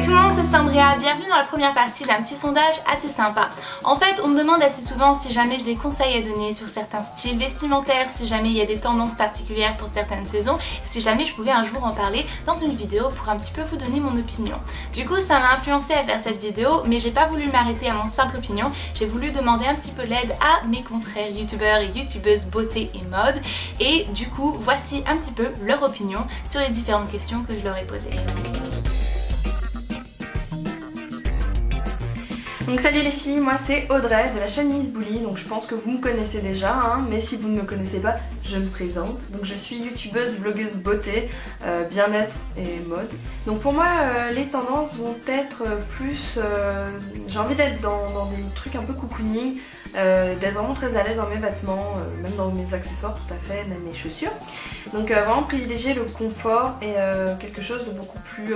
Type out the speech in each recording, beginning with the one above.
tout le monde, c'est Sandria, bienvenue dans la première partie d'un petit sondage assez sympa. En fait, on me demande assez souvent si jamais j'ai des conseils à donner sur certains styles vestimentaires, si jamais il y a des tendances particulières pour certaines saisons, si jamais je pouvais un jour en parler dans une vidéo pour un petit peu vous donner mon opinion. Du coup, ça m'a influencé à faire cette vidéo, mais j'ai pas voulu m'arrêter à mon simple opinion, j'ai voulu demander un petit peu l'aide à mes confrères youtubeurs et youtubeuses beauté et mode, et du coup, voici un petit peu leur opinion sur les différentes questions que je leur ai posées. Donc salut les filles, moi c'est Audrey de la chaîne Miss Bully, donc je pense que vous me connaissez déjà, hein, mais si vous ne me connaissez pas, je me présente. Donc je suis youtubeuse, vlogueuse beauté, bien-être et mode. Donc pour moi les tendances vont être plus, j'ai envie d'être dans des trucs un peu cocooning, d'être vraiment très à l'aise dans mes vêtements, même dans mes accessoires tout à fait, même mes chaussures. Donc vraiment privilégier le confort et quelque chose de beaucoup plus...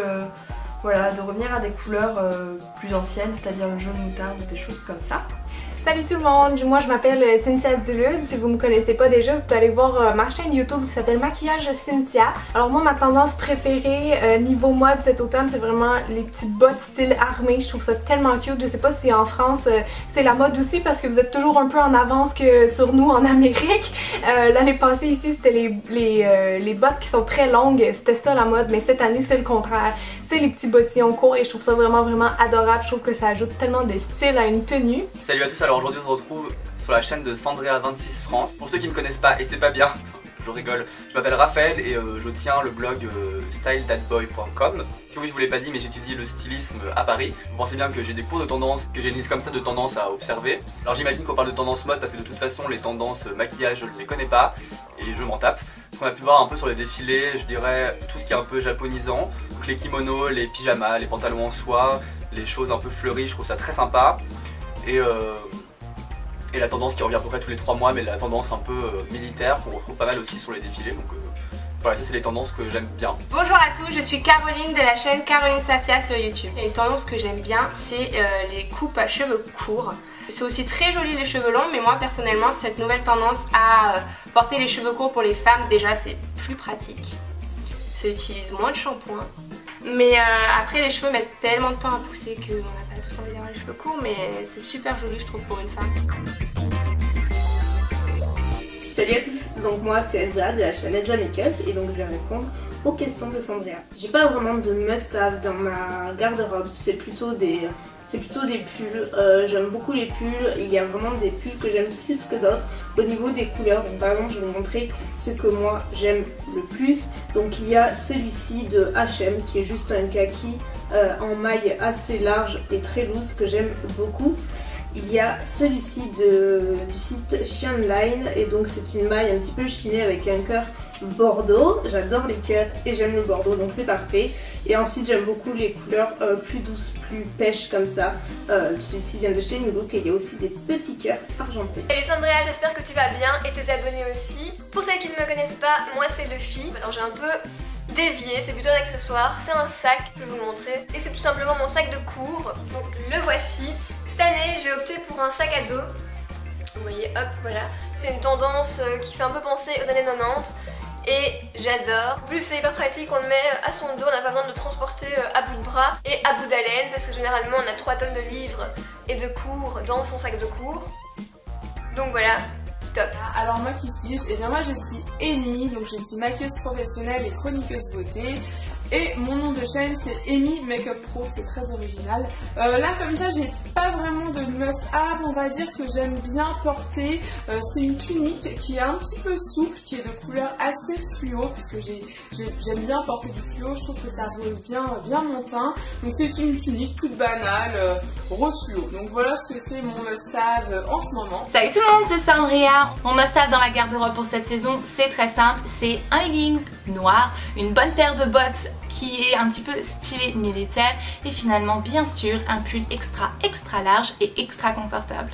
voilà, de revenir à des couleurs plus anciennes, c'est-à-dire le jaune moutarde, des choses comme ça. Salut tout le monde, moi je m'appelle Cynthia Dulude. Si vous me connaissez pas déjà, vous pouvez aller voir ma chaîne YouTube qui s'appelle Maquillage Cynthia. Alors moi ma tendance préférée niveau mode cet automne, c'est vraiment les petites bottes style armé. Je trouve ça tellement cute. Je sais pas si en France c'est la mode aussi parce que vous êtes toujours un peu en avance que sur nous en Amérique. L'année passée ici c'était les bottes qui sont très longues, c'était ça la mode, mais cette année c'est le contraire. C'est les petits bottillons courts et je trouve ça vraiment adorable. Je trouve que ça ajoute tellement de style à une tenue. Salut à tous, alors aujourd'hui on se retrouve sur la chaîne de Sandria26 France. Pour ceux qui ne me connaissent pas, et c'est pas bien, je rigole, je m'appelle Raphaël et je tiens le blog stylethatboy.com. Si oui je vous l'ai pas dit, mais j'étudie le stylisme à Paris. Vous pensez bien que j'ai des cours de tendance, que j'ai une liste comme ça de tendances à observer. Alors j'imagine qu'on parle de tendance mode parce que de toute façon les tendances maquillage je ne les connais pas et je m'en tape. Ce qu'on a pu voir un peu sur les défilés, je dirais tout ce qui est un peu japonisant, donc les kimonos, les pyjamas, les pantalons en soie, les choses un peu fleuries, je trouve ça très sympa. Et la tendance qui revient à peu près tous les 3 mois, mais la tendance un peu militaire qu'on retrouve pas mal aussi sur les défilés. Donc voilà, ça c'est les tendances que j'aime bien. Bonjour à tous, je suis Caroline de la chaîne Caroline Safia sur YouTube. Et une tendance que j'aime bien, c'est les coupes à cheveux courts. C'est aussi très joli les cheveux longs, mais moi personnellement cette nouvelle tendance à porter les cheveux courts pour les femmes, déjà c'est plus pratique. Ça utilise moins de shampoing. Mais après les cheveux mettent tellement de temps à pousser qu'on n'a pas tous envie d'avoir les cheveux courts, mais c'est super joli je trouve pour une femme. Salut à tous, donc moi c'est Elsa de la chaîne Elsa Makeup et donc je vais répondre aux questions de Sandria. J'ai pas vraiment de must-have dans ma garde-robe, c'est plutôt des pulls, j'aime beaucoup les pulls, il y a vraiment des pulls que j'aime plus que d'autres au niveau des couleurs, donc par exemple je vais vous montrer ce que moi j'aime le plus. Donc il y a celui-ci de H&M qui est juste un kaki en maille assez large et très loose que j'aime beaucoup. Il y a celui-ci du site Sheinline et donc c'est une maille un petit peu chinée avec un cœur bordeaux. J'adore les cœurs et j'aime le bordeaux donc c'est parfait. Et ensuite j'aime beaucoup les couleurs plus douces, plus pêches comme ça. Celui-ci vient de chez New Look et il y a aussi des petits cœurs argentés. Salut Sandria, j'espère que tu vas bien et tes abonnés aussi. Pour celles qui ne me connaissent pas, moi c'est Luffy. Alors j'ai un peu dévié, c'est plutôt un accessoire, c'est un sac, je vais vous le montrer. Et c'est tout simplement mon sac de cours, donc le voici. Cette année j'ai opté pour un sac à dos. Vous voyez, hop, voilà. C'est une tendance qui fait un peu penser aux années 90. Et j'adore. En plus c'est hyper pratique, on le met à son dos, on n'a pas besoin de le transporter à bout de bras et à bout d'haleine parce que généralement on a 3 tonnes de livres et de cours dans son sac de cours. Donc voilà, top. Alors moi qui suis-je? Eh bien moi je suis Amy, donc je suis maquilleuse professionnelle et chroniqueuse beauté. Et mon nom de chaîne c'est Amy Makeup Pro, c'est très original. Là comme ça j'ai pas vraiment de must-have, on va dire que j'aime bien porter. C'est une tunique qui est un petit peu souple, qui est de couleur assez fluo, parce que j'aime bien porter du fluo, je trouve que ça rose bien mon teint. Donc c'est une tunique toute banale, rose fluo. Donc voilà ce que c'est mon must-have en ce moment. Salut tout le monde, c'est Sandria. Mon must-have dans la garde-robe pour cette saison, c'est très simple, c'est un leggings noir, une bonne paire de bottes qui est un petit peu stylé militaire et finalement bien sûr un pull extra large et extra confortable.